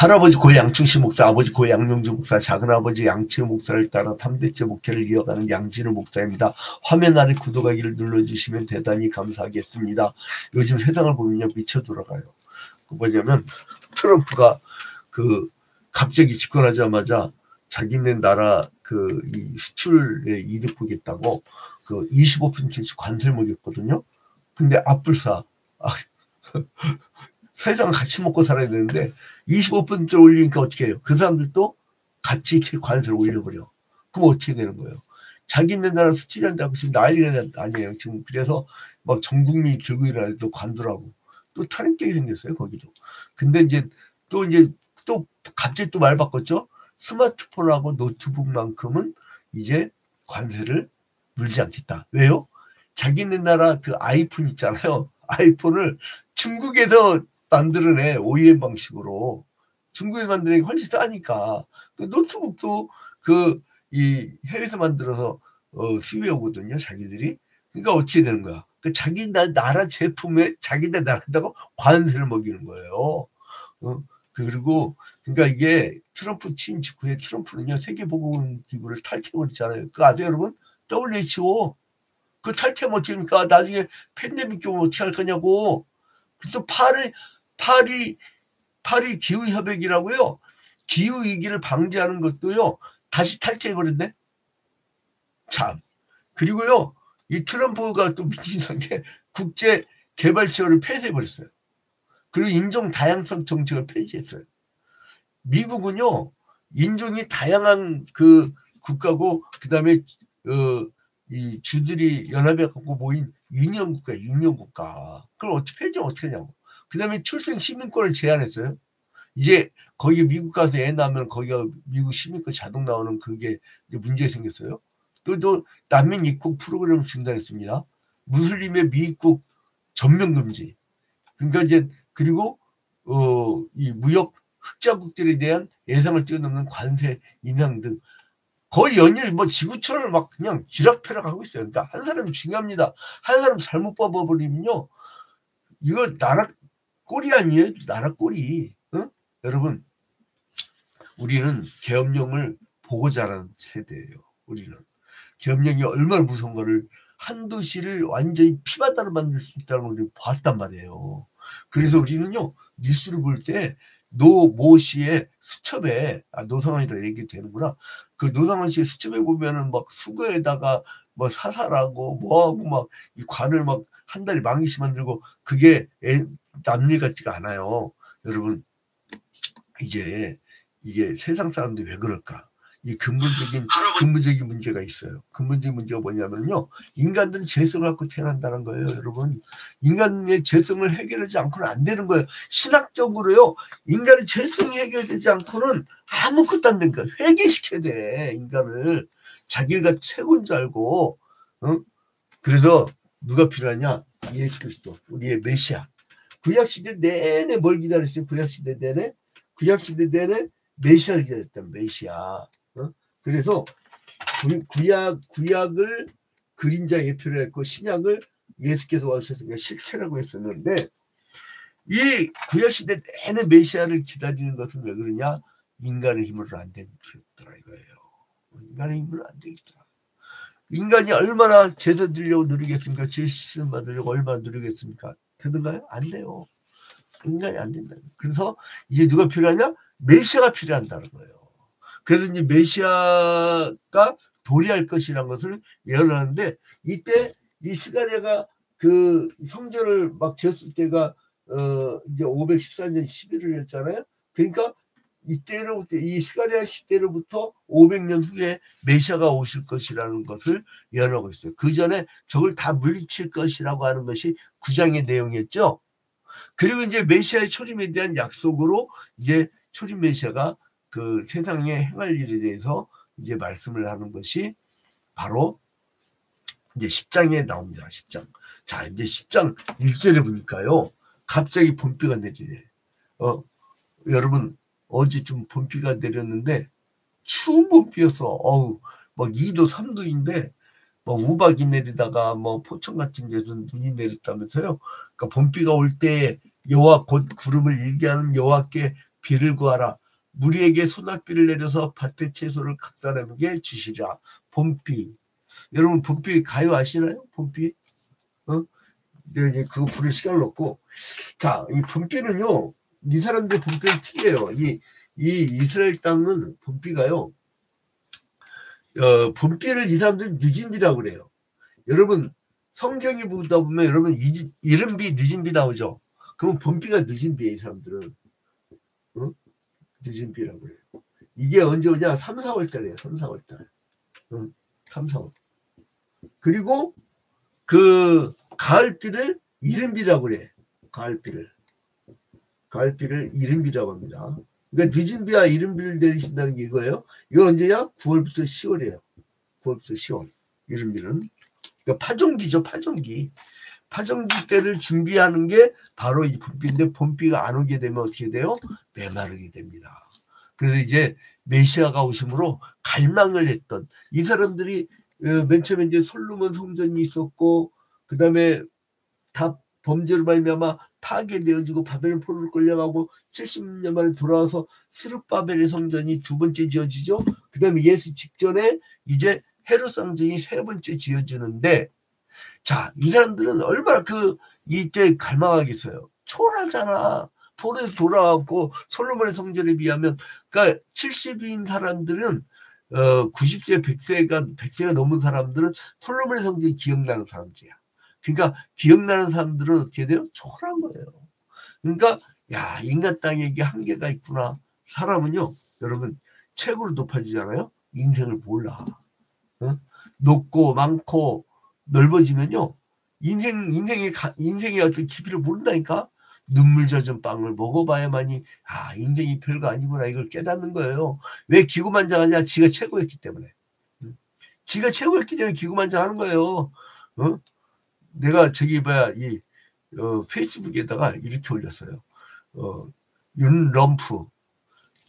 할아버지 고 양충시 목사, 아버지 고 양명주 목사, 작은아버지 양치우 목사를 따라 3대째 목회를 이어가는 양진우 목사입니다. 화면 아래 구독하기를 눌러주시면 대단히 감사하겠습니다. 요즘 세상을 보면요 미쳐 돌아가요. 뭐냐면 트럼프가 갑자기 집권하자마자 자기네 나라 이 수출에 이득 보겠다고 25%씩 관세를 먹였거든요. 근데 앞불사 세상 같이 먹고 살아야 되는데 25% 올리니까 어떻게 해요? 그 사람들도 같이 관세를 올려버려. 그럼 어떻게 되는 거예요? 자기네 나라 수출한다고 지금 난리가 아니에요. 지금 그래서 막 전 국민이 들고 일어나도 관두라고 또 탈인격이 생겼어요 거기도. 근데 이제 또 갑자기 또 말 바꿨죠. 스마트폰하고 노트북만큼은 이제 관세를 물지 않겠다. 왜요? 자기네 나라 아이폰 있잖아요. 아이폰을 중국에서 만들어내 OEM 방식으로. 중국에서 만드는 게 훨씬 싸니까. 노트북도 이 해외에서 만들어서 수입해 오거든요. 자기들이. 그러니까 어떻게 되는 거야? 자기 나라 제품에 자기네 나라다고 관세를 먹이는 거예요. 그리고 그러니까 이게 트럼프 취임 직후에 트럼프는요 세계보건기구를 탈퇴해버렸잖아요. 그거 아세요 여러분? WHO 그 탈퇴하면 어떻게 합니까? 나중에 팬데믹 오면 어떻게 할 거냐고. 또 파리 기후협약이라고요. 기후위기를 방지하는 것도요 다시 탈퇴해버렸네. 참. 그리고요 이 트럼프가 또 미친 게 국제개발지원을 폐쇄해버렸어요. 그리고 인종 다양성 정책을 폐지했어요. 미국은요 인종이 다양한 국가고 그다음에 이 주들이 연합해 갖고 모인 유니언 국가. 그걸 어떻게 폐지하면 어떻게 하냐고. 그다음에 출생 시민권을 제한했어요. 이제 거기 미국 가서 애 낳으면 거기가 미국 시민권 자동 나오는 그게 문제가 생겼어요. 또 난민 입국 프로그램을 중단했습니다. 무슬림의 미입국 전면 금지. 그러니까 이제 그리고 이 무역 흑자국들에 대한 예상을 뛰어넘는 관세 인상 등 거의 연일 지구촌을 막 그냥 쥐락펴락하고 있어요. 그러니까 한 사람이 중요합니다. 한 사람 잘못 봐버리면요 이거 나라 꼴이 아니에요. 나라 꼴이. 여러분 우리는 계엄령을 보고 자란 세대예요. 우리는 계엄령이 얼마나 무서운 거를 한 도시를 완전히 피바다로 만들 수 있다는 걸 봤단 말이에요. 그래서 우리는요 뉴스를 볼 때 노모 씨의 수첩에 노상원이라 얘기 되는구나. 노상원 씨의 수첩에 보면은 막 수거에다가 사살하고 뭐하고 막 이 관을 막 한 달에 망이씩 만들고 그게 남일 같지가 않아요. 여러분 이게 세상 사람들이 왜 그럴까? 이 근본적인 문제가 있어요. 근본적인 문제가 뭐냐면요. 인간들은 재성을 갖고 태어난다는 거예요, 여러분. 인간의 재성을 해결하지 않고는 안 되는 거예요. 신학적으로요. 인간의 재성이 해결되지 않고는 아무것도 안 되니까 회개시켜야 돼, 인간을. 자기가 최고인 줄 알고. 그래서 누가 필요하냐? 예수 그리스도, 우리의 메시아. 구약시대 내내 뭘 기다렸어요? 구약시대 내내 메시아를 기다렸다. 메시아. 그래서 구약을 그림자 예표로 했고 신약을 예수께서 와주셨으니까 실체라고 했었는데 이 구약시대 내내 메시아를 기다리는 것은 왜 그러냐? 인간의 힘으로 안 되겠더라 이거예요. 인간의 힘으로 안 되겠더라. 인간이 얼마나 제사 드리려고 누리겠습니까? 제사 받으려고 얼마나 누리겠습니까? 되는가요? 안 돼요. 인간이 안 된다. 그래서 이제 누가 필요하냐? 메시아가 필요한다는 거예요. 그래서 이제 메시아가 도래할 것이라는 것을 예언하는데 이때 이 스가랴가 성전을 막 지었을 때가 이제 514년 11월이었잖아요. 그러니까 이때로부터 이 스가랴 시대로부터 500년 후에 메시아가 오실 것이라는 것을 예언하고 있어요. 그 전에 저걸 다 물리칠 것이라고 하는 것이 9장의 내용이었죠. 그리고 이제 메시아의 초림에 대한 약속으로 이제 초림 메시아가 세상에 행할 일에 대해서 이제 말씀을 하는 것이 바로 이제 10장에 나옵니다. 10장. 자, 이제 10장 1절에 보니까요. 갑자기 봄비가 내리네. 여러분, 어제 좀 봄비가 내렸는데, 추운 봄비였어. 막 2도, 3도인데, 우박이 내리다가 포천 같은 데서 눈이 내렸다면서요. 그러니까 봄비가 올 때 여호와 곧 구름을 일게 하는 여호와께 비를 구하라. 무리에게 소낙비를 내려서 밭의 채소를 각 사람에게 주시라. 봄비. 여러분 봄비 가요 아시나요? 봄비? 이제 그거 부를 시간을 놓고, 자, 이 봄비는요, 이 사람들 봄비는 특이해요. 이 이스라엘 땅은 봄비가요, 봄비를 이 사람들은 늦은 비라고 그래요. 여러분 성경에 보다 보면 여러분 이른 비 늦은 비 나오죠. 그럼 봄비가 늦은 비에 이 사람들은 늦은 비라고 그래요. 이게 언제 오냐? 3, 4월 달이에요. 3, 4월 달. 3, 4월. 그리고 그 가을비를 이른비라고 그래. 가을비를 이른비라고 합니다. 그러니까 늦은 비와 이른비를 내리신다는 게 이거예요. 이거 언제냐? 9월부터 10월이에요. 9월부터 10월. 이른비는. 그러니까 파종기죠. 파종기 때를 준비하는 게 바로 이 봄비인데, 봄비가 안 오게 되면 어떻게 돼요? 메마르게 됩니다. 그래서 이제 메시아가 오심으로 갈망을 했던 이 사람들이 맨 처음에 이제 솔로몬 성전이 있었고, 그 다음에 다 범죄로 말미암아 파괴되어지고 바벨론 포로로 끌려가고 70년 만에 돌아와서 스룹바벨의 성전이 두 번째 지어지죠. 그 다음에 예수 직전에 이제 헤롯 성전이 세 번째 지어지는데, 자, 이 사람들은 얼마나 이때 갈망하겠어요. 초라하잖아. 포로에서 돌아왔고 솔로몬의 성전에 비하면, 그러니까 70인 사람들은 90세 100세가 넘은 사람들은 솔로몬의 성전이 기억나는 사람들이야. 그러니까 기억나는 사람들은 어떻게 돼요? 초라한 거예요. 그러니까 야, 인간 땅에 이게 한계가 있구나. 사람은요, 여러분 최고로 높아지잖아요. 인생을 몰라. 높고 많고 넓어지면요, 인생의 어떤 깊이를 모른다니까. 눈물 젖은 빵을 먹어봐야만이 인생이 별거 아니구나, 이걸 깨닫는 거예요. 왜 기고만장하냐? 지가 최고였기 때문에. 지가 최고였기 때문에 기고만장하는 거예요. 내가 페이스북에다가 이렇게 올렸어요. 윤럼프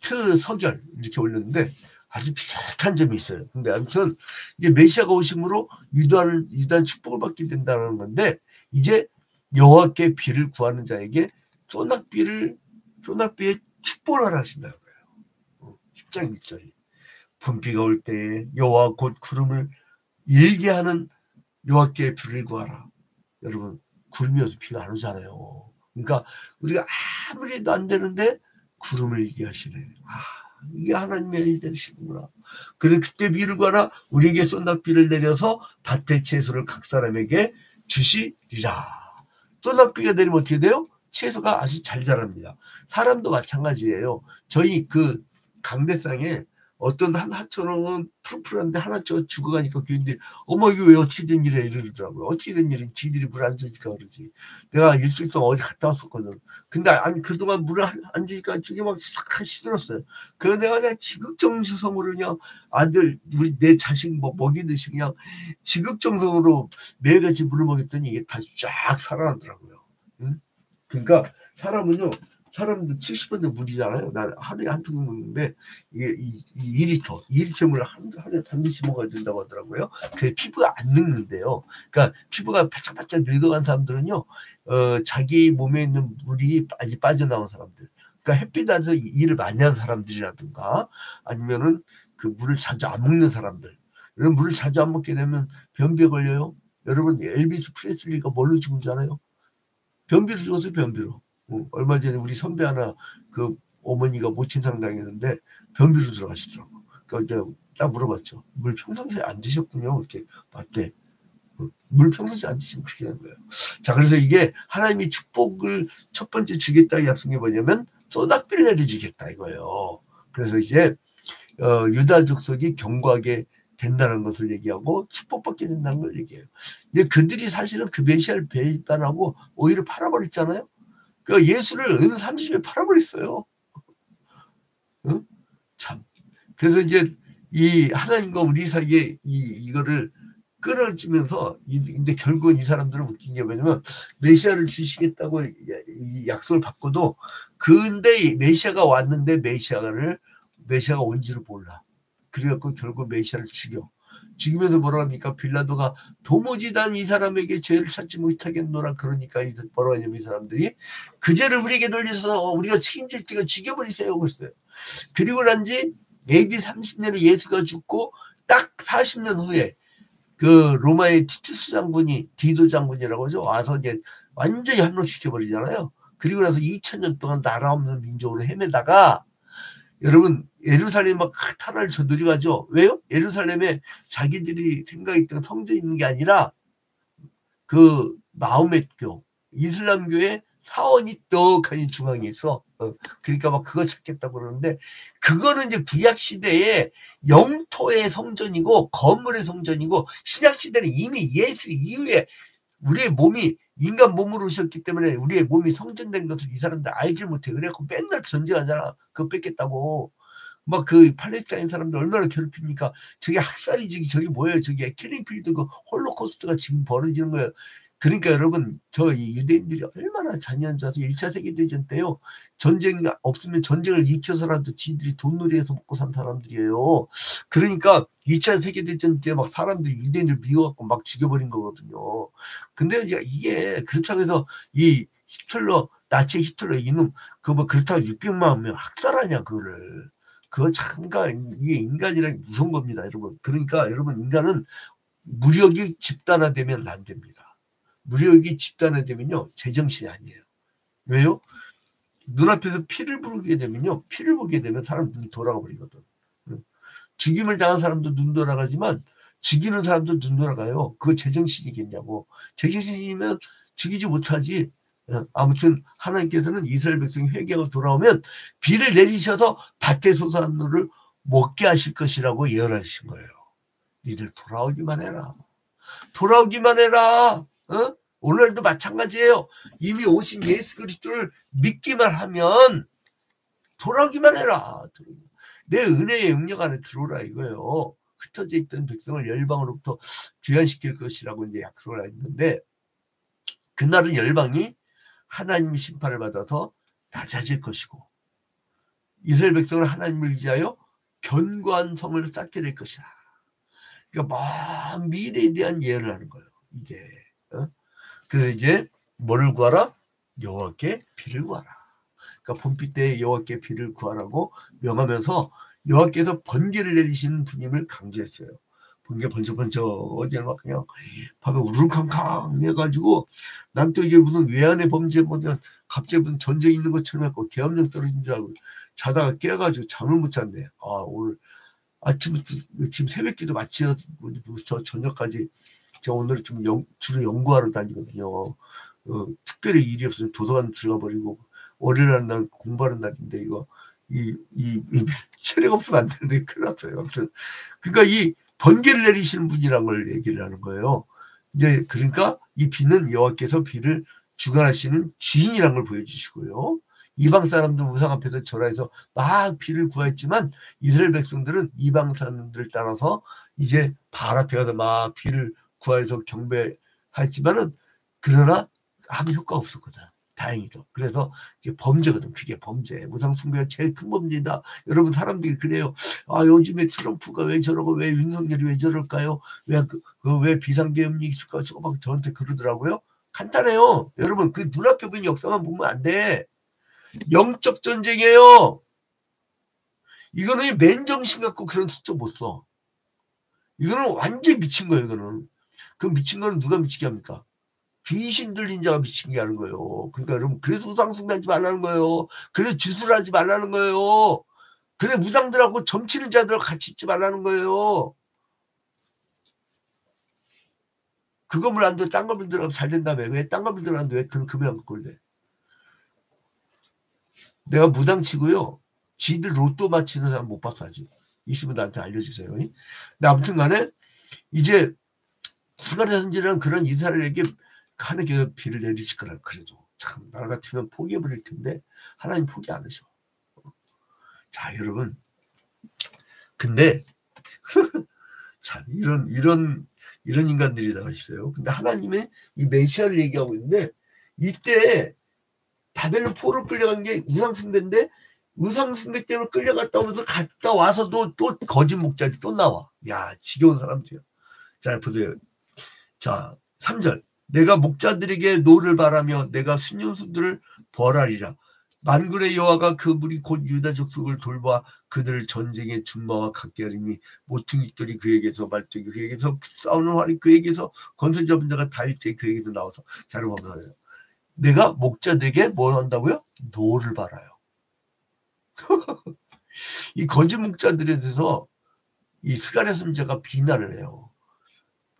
트 서결 이렇게 올렸는데 아주 비슷한 점이 있어요. 근데 아무튼 이제 메시아가 오심으로 유단 축복을 받게 된다는 건데, 이제 여호와께 비를 구하는 자에게 소낙비의 축복을 하라 하신다는 거예요. 10장 1절이 봄비가 올 때에 여호와 곧 구름을 일게 하는 여호와께 비를 구하라. 여러분 구름이 어서 비가 안 오잖아요. 그러니까 우리가 아무리 해도 안 되는데 구름을 일게 하시네. 이게 하나님의 되시는구나. 그래서 그때 비를 구하라. 우리에게 소낙비를 내려서 밭의 채소를 각 사람에게 주시리라. 소낙비가 내리면 어떻게 돼요? 채소가 아주 잘 자랍니다. 사람도 마찬가지예요. 저희 강대상에 어떤 한 하초는 푸릇푸릇한데 한 하초가 죽어가니까 교인들이 어머 이게 왜 어떻게 된 일이야 이러더라고요. 어떻게 된 일인지 지들이 물 안 주니까 그러지. 내가 일주일 동안 어디 갔다 왔었거든. 근데 그동안 물을 안 주니까 저기 막 싹 시들었어요. 그래서 내가 그냥 지극정성으로 그냥 내 자식 먹이듯이 그냥 지극정성으로 매일같이 물을 먹였더니 이게 다시 쫙 살아나더라고요. 그러니까 사람도 70번째 물이잖아요. 난 하루에 한 통 먹는데 이게 2리터 물을 하루에 반드시 먹어야 된다고 하더라고요. 그게 피부가 안 늙는데요. 그러니까 피부가 바짝바짝 늙어간 사람들은요, 자기 몸에 있는 물이 많이 빠져나온 사람들, 그러니까 햇빛 아래서 일을 많이 하는 사람들이라든가, 아니면은 그 물을 자주 안 먹는 사람들, 이런 물을 자주 안 먹게 되면 변비에 걸려요. 여러분 엘비스 프레슬리가 뭘로 죽은 줄 알아요? 변비로 죽었어요. 변비로. 얼마 전에 우리 선배 하나 어머니가 모친상 당했는데 변비로 들어가시더라고. 그러니까 이제 딱 물어봤죠. 물 평상시에 안 드셨군요. 이렇게 맞대. 물 평상시에 안 드시면 그렇게 되는 거예요. 자, 그래서 이게 하나님이 축복을 첫 번째 주겠다 약속이 뭐냐면 소낙비를 내려주겠다 이거예요. 그래서 이제 유다 족속이 견고하게 된다는 것을 얘기하고 축복받게 된다는 걸 얘기해요. 근데 그들이 사실은 그 메시아를 배반하고 오히려 팔아버렸잖아요. 그 예수를 은 30에 팔아버렸어요. 참. 그래서 이제 이 하나님과 우리 사이에 이거를 끊어지면서, 근데 결국은 이 사람들은 웃긴 게 뭐냐면 메시아를 주시겠다고 이 약속을 받고도, 근데 메시아가 왔는데 메시아가 온지를 몰라. 그래갖고 결국 메시아를 죽여. 죽이면서 뭐라 합니까? 빌라도가 도무지 난 이 사람에게 죄를 찾지 못하겠노라. 그러니까 뭐라 하냐면 이 사람들이 그 죄를 우리에게 돌려서 우리가 책임질 때가 죽여버리세요. 그랬어요. 그리고 난지 AD 30년에 예수가 죽고 딱 40년 후에 그 로마의 티투스 장군이 디도 장군이라고 하죠. 와서 이제 완전히 함락시켜버리잖아요. 그리고 나서 2000년 동안 나라 없는 민족으로 헤매다가 여러분 예루살렘 막 타락을 저들이 가죠. 왜요? 예루살렘에 자기들이 생각했던 성전이 있는 게 아니라 그 마호메교 이슬람교의 사원이 떡하니 중앙에 있어. 그러니까 막 그거 찾겠다고 그러는데 그거는 이제 구약 시대에 영토의 성전이고 건물의 성전이고 신약 시대는 이미 예수 이후에 우리의 몸이 인간 몸으로 오셨기 때문에 우리의 몸이 성전된 것을 이 사람들 알지 못해. 그래갖고 맨날 전쟁하잖아. 그거 뺏겠다고. 막 그 팔레스타인 사람들 얼마나 괴롭힙니까? 저게 학살이지, 저게 뭐예요? 저게 킬링필드 그 홀로코스트가 지금 벌어지는 거예요. 그러니까 여러분, 저 이 유대인들이 얼마나 잔인해져서 1차 세계대전 때요. 전쟁 없으면 전쟁을 익혀서라도 지들이 돈놀이해서 먹고 산 사람들이에요. 그러니까 2차 세계대전 때 막 사람들이 유대인들 미워갖고 막 죽여버린 거거든요. 근데 이게 그렇다고 해서 이 히틀러, 나치 히틀러 이놈, 그거 뭐 그렇다고 600만 명 학살하냐, 그거를. 그거 참가, 이게 인간이란 무서운 겁니다, 여러분. 그러니까 여러분, 인간은 무력이 집단화되면 안 됩니다. 무력이 집단화되면요, 제정신이 아니에요. 왜요? 눈앞에서 피를 부르게 되면요, 피를 보게 되면 사람 눈이 돌아가 버리거든. 죽임을 당한 사람도 눈 돌아가지만 죽이는 사람도 눈 돌아가요. 그거 제정신이겠냐고. 제정신이면 죽이지 못하지. 아무튼 하나님께서는 이스라엘 백성이 회개하고 돌아오면 비를 내리셔서 밭에 솟아난 물을 먹게 하실 것이라고 예언하신 거예요. 니들 돌아오기만 해라. 돌아오기만 해라. 오늘도 마찬가지예요. 이미 오신 예수 그리스도를 믿기만 하면 돌아오기만 해라. 내 은혜의 영역 안에 들어오라 이거예요. 흩어져 있던 백성을 열방으로부터 귀환시킬 것이라고 이제 약속을 했는데 그날은 열방이 하나님의 심판을 받아서 낮아질 것이고 이스라엘 백성은 하나님을 의지하여 견고한 성을 쌓게 될 것이다. 그러니까 먼 미래에 대한 예언을 하는 거예요. 이게. 그래서 이제 뭐를 구하라? 여호와께 비를 구하라. 그러니까 봄비 때 여호와께 비를 구하라고 명하면서 여호와께서 번개를 내리시는 분임을 강조했어요. 번개 번쩍번쩍 어제 막 그냥 밤에 우르르캉캉 해가지고 난 또 이게 무슨 외환의 범죄 뭐냐 갑자기 무슨 전쟁 있는 것처럼 해갖고 계엄령 떨어진 줄 알고 자다가 깨가지고 잠을 못 잤네. 아 오늘 아침부터 지금 새벽기도 마치서 저 저녁까지 저 오늘 좀 주로 연구하러 다니거든요. 특별히 일이 없으면 도서관 들어가 버리고 월요일 날 공부하는 날인데 이거 이 체력 없으면 안 되는데 큰일 났어요. 아무튼 그러니까 이 번개를 내리시는 분이란 걸 얘기를 하는 거예요. 이제 그러니까 이 비는 여호와께서 비를 주관하시는 주인이란 걸 보여주시고요. 이방 사람들 우상 앞에서 절하해서 막 비를 구했지만 이스라엘 백성들은 이방 사람들을 따라서 이제 발 앞에 가서 막 비를 구하여서 경배했지만은 그러나 아무 효과가 없었거든. 다행히도. 그래서 이게 범죄거든. 그게 범죄. 우상 숭배가 제일 큰 범죄다. 여러분 사람들이 그래요. 아 요즘에 트럼프가 왜 저러고 왜 윤석열이 왜 저럴까요? 왜 비상계엄이 있을까? 저거 막 저한테 그러더라고요. 간단해요. 여러분 그 눈앞에 보이는 역사만 보면 안 돼. 영적 전쟁이에요. 이거는 맨정신 갖고 그런 숫자 못 써. 이거는 완전히 미친 거예요. 이거는. 그 미친 거는 누가 미치게 합니까? 귀신 들린 자가 미친 게 하는 거예요. 그러니까 여러분 그래서 우상숭배하지 말라는 거예요. 그래서 주술하지 말라는 거예요. 그래 무당들하고 점치는 자들하고 같이 있지 말라는 거예요. 그거 물 안 돼. 딴 거물 들어가면 잘 된다며. 왜 딴 거물 들어가는데 왜 그런 금을 안 갖고 올래? 내가 무당 치고요. 지들 로또 맞히는 사람 못 봤어 아직. 있으면 나한테 알려주세요. 근데 아무튼 간에 이제 스가랴 선지자는 그런 이스라엘에게 하나님께서 비를 내리실 거라. 그래도 참 나 같으면 포기해버릴 텐데 하나님 포기 안 하셔. 자 여러분 근데 참 이런 인간들이 나와 있어요. 근데 하나님의 이 메시아를 얘기하고 있는데 이때 바벨론 포로 끌려간 게 우상 숭배인데 의상승배 때문에 끌려갔다 오면서 갔다 와서도 또 거짓 목자들이 또 나와. 야, 지겨운 사람들이야. 자, 보세요. 자, 3절. 내가 목자들에게 노를 바라며 내가 순년수들을 벌하리라. 만군의 여호와가 그 무리 곧 유다 족속을 돌봐 그들을 전쟁의 준마와 같게 하리니 모퉁이돌이 그에게서 말뚝이 그에게서 싸우는 활이 그에게서 건설 잡은 자가 다윗이 그에게서 나와서 자를 범하여요. 내가 목자들에게 뭘 한다고요? 노를 바라요. 이 거짓 목자들에 대해서 이 스가랴 선지자가 비난을 해요.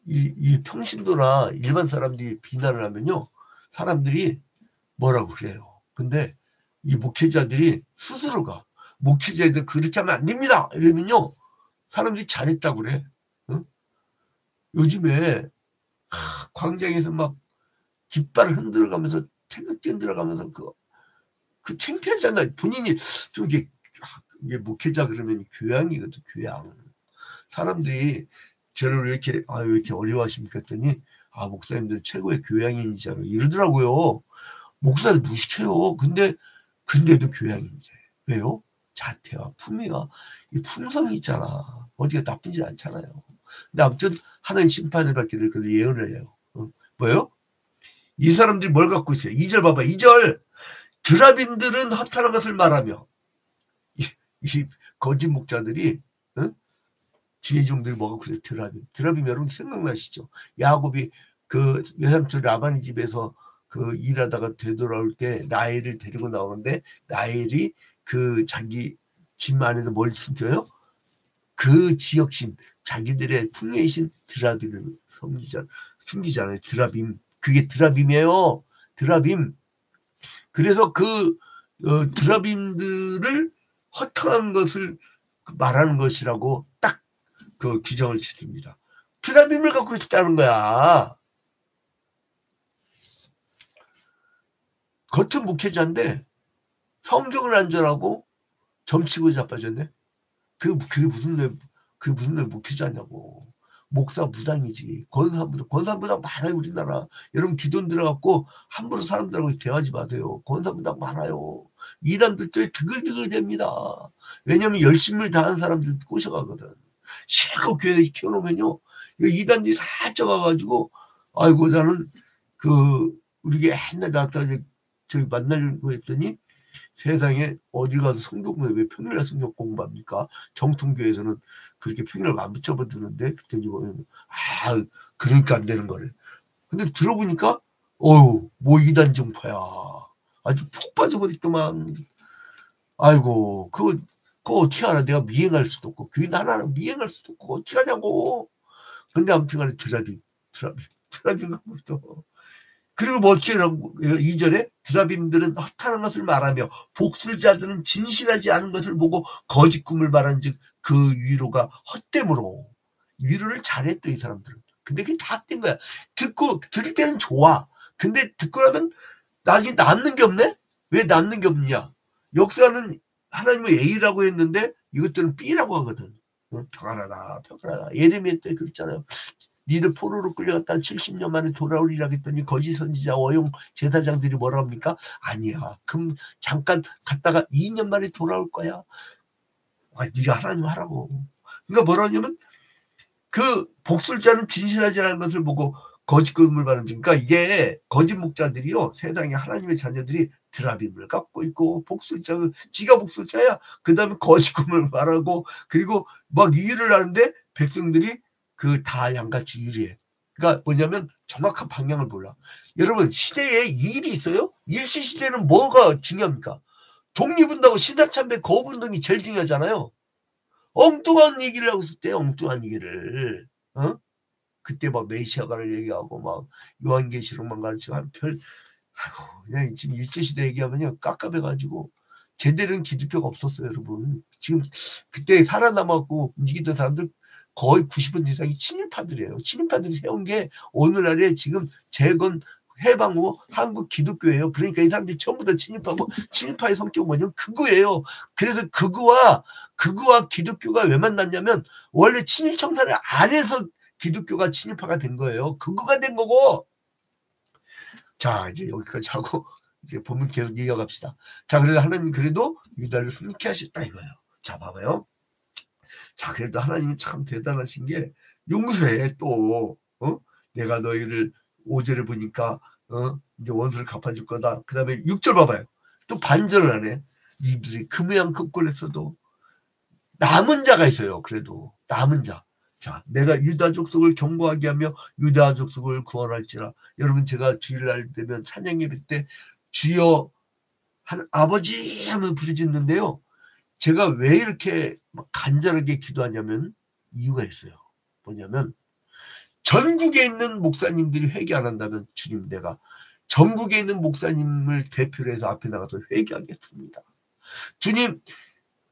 이 평신도나 일반 사람들이 비난을 하면요, 사람들이 뭐라고 그래요. 근데 이 목회자들이 스스로가 목회자들 그렇게 하면 안 됩니다 이러면요, 사람들이 잘했다고 그래. 응? 요즘에 광장에서 막 깃발을 흔들어가면서 태극기 흔들어가면서 그 창피하잖아. 본인이 좀 이게 목회자 그러면 교양이거든, 교양. 사람들이 저를 왜 이렇게 어려워하십니까 했더니, 목사님들 최고의 교양인이잖아요 이러더라고요. 목사를 무식해요. 근데도 교양인지. 왜요? 자태와 품위와 이 품성이 있잖아. 어디가 나쁘지 않잖아요. 근데 아무튼 하나님 심판을 받게 될 거를 예언을 해요. 뭐예요? 이 사람들이 뭘 갖고 있어요? 2절 봐봐. 2절. 드라빔들은 허탄한 것을 말하며, 이 거짓 목자들이, 주의 종들이 뭐 갖고 있어요? 드라빔 여러분 생각나시죠? 야곱이 그 외삼촌 라반의 집에서 그 일하다가 되돌아올 때 라헬을 데리고 나오는데, 라헬이 그 자기 집 안에서 뭘 숨겨요? 그 지역신, 자기들의 풍예이신 드라빔을 숨기잖아요. 드라빔. 그게 드라빔이에요. 드라빔. 그래서 그 드라빔들을 허탕한 것을 말하는 것이라고 딱 그 규정을 짓습니다. 드라빔을 갖고 있었다는 거야. 겉은 목회자인데 성경을 안 전하고 점치고 자빠졌네. 그게 무슨 목회자냐고. 목사 무당이지. 권사무당 많아요 우리나라. 여러분 기돈 들어갖고 함부로 사람들하고 대화하지 마세요. 권사무당 많아요. 이단들도 드글드글 됩니다. 왜냐하면 열심을 다한 사람들 꼬셔가거든. 실컷 교회에 키워놓으면요, 이단들이 살짝 와가지고, 아이고 나는 우리가 옛날에 나왔다 저기 만나려고 했더니, 세상에 어디 가서 성경 공부, 왜 평일날 성경 공부합니까? 정통교회에서는 그렇게 평일날 안 붙잡아두는데, 그랬더니 보면 그러니까 안 되는 거래. 근데 들어보니까 뭐 이단 정파야. 아주 푹 빠져버렸더만. 아이고 그거 어떻게 알아? 내가 미행할 수도 없고 교인 하나는 미행할 수도 없고 어떻게 하냐고. 근데 아무튼 간에 드라빔 갖고 있어. 그리고 뭐 어떻게 하라고 2절에 드라빔들은 허탄한 것을 말하며 복술자들은 진실하지 않은 것을 보고 거짓 꿈을 말한즉 그 위로가 헛됨으로. 위로를 잘했대 이 사람들은. 근데 그게 다 헛된 거야. 들을 때는 좋아. 근데 듣고 나면 나중에 남는 게 없네. 왜 남는 게 없느냐? 역사는 하나님은 A라고 했는데 이것들은 B라고 하거든. 평안하다. 예레미야 때 그랬잖아요. 니들 포로로 끌려갔다 70년 만에 돌아오리라 했더니 거짓 선지자 어용 제사장들이 뭐라 합니까? 아니야. 그럼 잠깐 갔다가 2년 만에 돌아올 거야. 네가 하나님 하라고. 그러니까 뭐라 하냐면 그 복술자는 진실하지 않은 것을 보고 거짓 꿈을 말하는. 그러니까 이게 거짓 목자들이요, 세상에 하나님의 자녀들이 드라빔을 갖고 있고 지가 복술자야. 그 다음에 거짓 꿈을 말하고 그리고 막 일을 하는데 백성들이 다 양같이 일해. 그러니까 뭐냐면 정확한 방향을 몰라. 여러분 시대에 일이 있어요? 일시 시대는 뭐가 중요합니까? 독립운동하고 신사참배 거부운동이 제일 중요하잖아요. 엉뚱한 얘기를 하고 있을 때 엉뚱한 얘기를 그때 막 메시아가를 얘기하고 막 요한계시록만 가르치고 그냥 지금 일제시대 얘기하면요 깝깝해가지고 제대로 된 기독교가 없었어요 여러분. 지금 그때 살아남았고 움직이던 사람들 거의 90% 이상이 친일파들이에요. 친일파들이 세운 게 오늘날에 지금 재건 해방 후 한국 기독교예요. 그러니까 이 사람들이 전부 다 친일파고, 친일파의 성격은 뭐냐면 극우예요. 그래서 극우와 기독교가 왜 만났냐면 원래 친일 청산을 안 해서 기독교가 친일파가 된 거예요. 극우가 된 거고. 자 이제 여기까지 하고 이제 본문 계속 이어갑시다. 자, 그래도 하나님 그래도 유다를 승리케 하셨다 이거예요. 자, 봐봐요. 자, 그래도 하나님이 참 대단하신 게 용서해 또. 내가 너희를 5절을 보니까 이제 원수를 갚아줄 거다. 그 다음에 6절 봐봐요. 또 반전을 하네. 이들이 그 모양 그 꼴했어도 남은 자가 있어요. 그래도 남은 자. 자, 내가 유다 족속을 견고하게 하며 유다 족속을 구원할지라. 여러분, 제가 주일날 되면 찬양 예배 때 주여 한 아버지 하면 부르짖는데요. 제가 왜 이렇게 간절하게 기도하냐면 이유가 있어요. 뭐냐면 전국에 있는 목사님들이 회개 안 한다면 주님, 내가 전국에 있는 목사님을 대표로 해서 앞에 나가서 회개하겠습니다. 주님,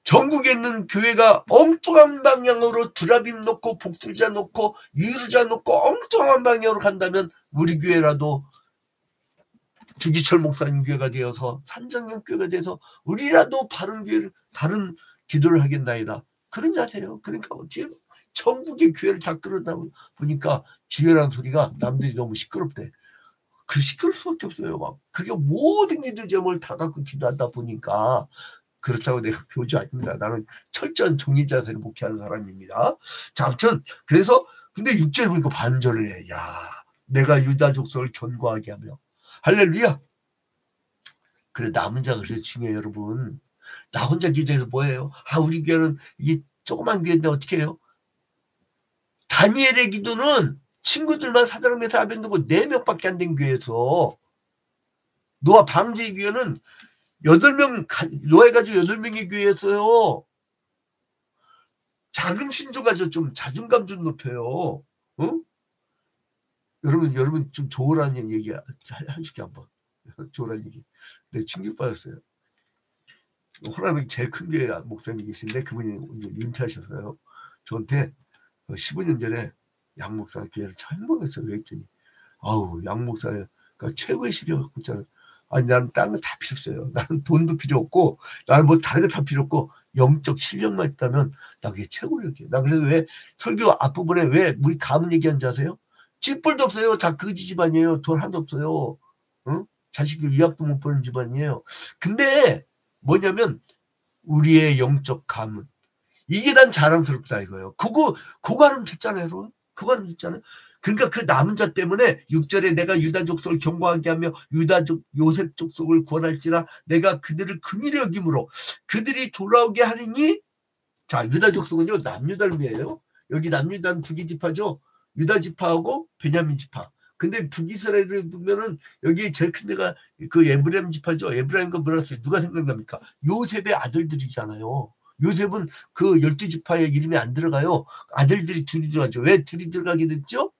전국에 있는 교회가 엉뚱한 방향으로 드라빔 놓고 복술자 놓고 유루자 놓고 엉뚱한 방향으로 간다면 우리 교회라도 주기철 목사님 교회가 되어서 산정령 교회가 돼서 우리라도 바른 교회를 바른 기도를 하겠나이다. 그런 자세요. 그러니까 전국의 교회를 다 끌어다 보니까 주여라는 소리가 남들이 너무 시끄럽대. 그 시끄러울 수밖에 없어요. 막 그게 모든 기도 제목을 다 갖고 기도하다 보니까. 그렇다고 내가 교주 아닙니다. 나는 철저한 종이 자세를 목회하는 사람입니다. 자, 아무튼 그래서 근데 6절에 보니까 반전을 해. 야, 내가 유다 족속을 견고하게 하며 할렐루야. 그래, 남은 자가 그래서 중요해요. 여러분, 나 혼자 기도해서 뭐예요? 우리 교회는 이게 조그만 교회인데 어떻게 해요? 다니엘의 기도는 친구들만 사드락메사 아벤누고 4명밖에 안 된 교회에서 노아 방제의 교회는 8명, 노예 가지고 8명의 교회였어요. 작은 신조가 좀 자존감 좀 높여요. 여러분 좀 좋으라는 얘기 해줄게 한번. 좋으라는 얘기. 네, 충격받았어요. 호남에 제일 큰 교회 목사님이 계신데 그분이 이제 은퇴하셔서요. 저한테 15년 전에 양 목사 교회를 처음 먹었어요. 왜 했더니 양 목사가 최고의 실력을 갖고 있잖아요. 아니, 나는 다른 거 다 필요 없어요. 나는 돈도 필요 없고, 나는 뭐 다른 거 다 필요 없고, 영적 실력만 있다면, 나 그게 최고력이에요. 나 그래서 왜, 설교 앞부분에 왜 우리 가문 얘기하는지 아세요? 집벌도 없어요. 다 거지 집안이에요. 돈 하나도 없어요. 자식들 유학도 못 보는 집안이에요. 근데, 뭐냐면, 우리의 영적 가문. 이게 난 자랑스럽다 이거예요. 그거 하면 됐잖아요, 여러분. 그거 하면 됐잖아요. 그러니까 그 남은 자 때문에 6절에 내가 유다 족속을 견고하게 하며 요셉 족속을 구원할지라 내가 그들을 긍휼히 여김으로 그들이 돌아오게 하리니. 자, 유다 족속은요 남유다름이에요. 여기 남유다는 두 개 지파죠. 유다 지파하고 베냐민 지파. 근데 북이스라엘을 보면은 여기 제일 큰 데가 그 에브라임 지파죠. 에브라임과 뭐라어요 누가 생각납니까? 요셉의 아들들이잖아요. 요셉은 그 12지파의 이름이 안 들어가요. 아들들이 둘이 들어가죠. 왜 둘이 들어가게 됐죠?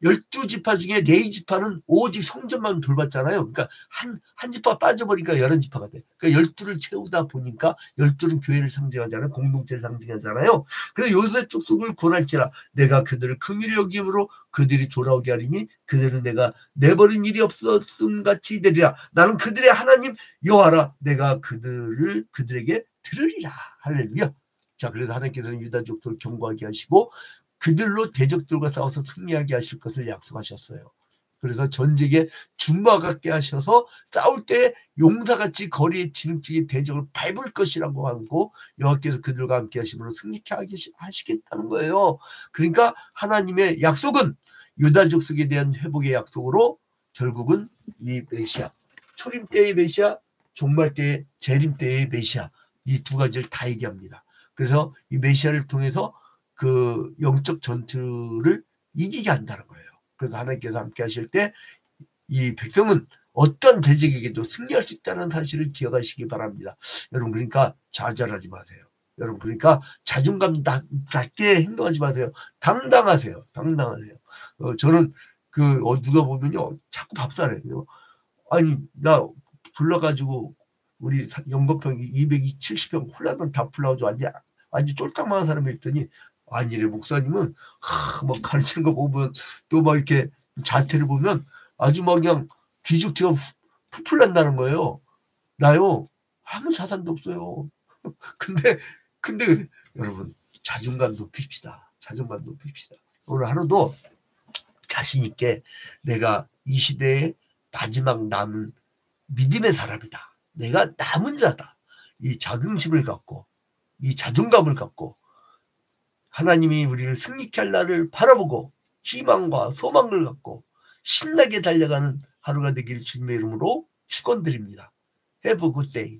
12지파 중에 4지파는 오직 성전만 돌봤잖아요. 그러니까 한 지파 빠져버리니까 11지파가 돼. 그러니까 12를 채우다 보니까 12는 교회를 상징하잖아요. 공동체를 상징하잖아요. 그래서 요셉 족속을 구원할지라 내가 그들을 긍휼히 여김으로 그들이 돌아오게 하리니 그들은 내가 내버린 일이 없었음 같이 되리라. 나는 그들의 하나님 여호와라. 내가 그들에게 들으리라. 할렐루야. 자, 그래서 하나님께서는 유다 족속을 견고하게 하시고 그들로 대적들과 싸워서 승리하게 하실 것을 약속하셨어요. 그래서 전쟁에 준마 같게 하셔서 싸울 때 용사같이 거리에 진흙지게 대적을 밟을 것이라고 하고 여호와께서 그들과 함께 하심으로 승리케 하시겠다는 거예요. 그러니까 하나님의 약속은 유다 족속에 대한 회복의 약속으로 결국은 이 메시아, 초림 때의 메시아, 종말 때의 재림 때의 메시아, 이 두 가지를 다 얘기합니다. 그래서 이 메시아를 통해서 그 영적 전투를 이기게 한다는 거예요. 그래서 하나님께서 함께 하실 때 이 백성은 어떤 대적에게도 승리할 수 있다는 사실을 기억하시기 바랍니다. 여러분, 그러니까 좌절하지 마세요. 여러분, 그러니까 자존감 낮게 행동하지 마세요. 당당하세요. 저는 누가 보면요 자꾸 밥사래요. 아니, 나 불러가지고 우리 연거평이 270평 홀라던 다 불러가지고 완전 쫄딱망한 사람이 있더니 아니래. 목사님은 막 가르치는 거 보면 또 막 이렇게 자태를 보면 아주 막 그냥 기죽티가 풀풀 난다는 거예요. 나요 아무 자산도 없어요. 근데 여러분 자존감 높입시다. 오늘 하루도 자신 있게 내가 이 시대의 마지막 남은 믿음의 사람이다. 내가 남은 자다. 이 자긍심을 갖고 이 자존감을 갖고 하나님이 우리를 승리케 할 날을 바라보고 희망과 소망을 갖고 신나게 달려가는 하루가 되기를 주님의 이름으로 축원드립니다. Have a good day.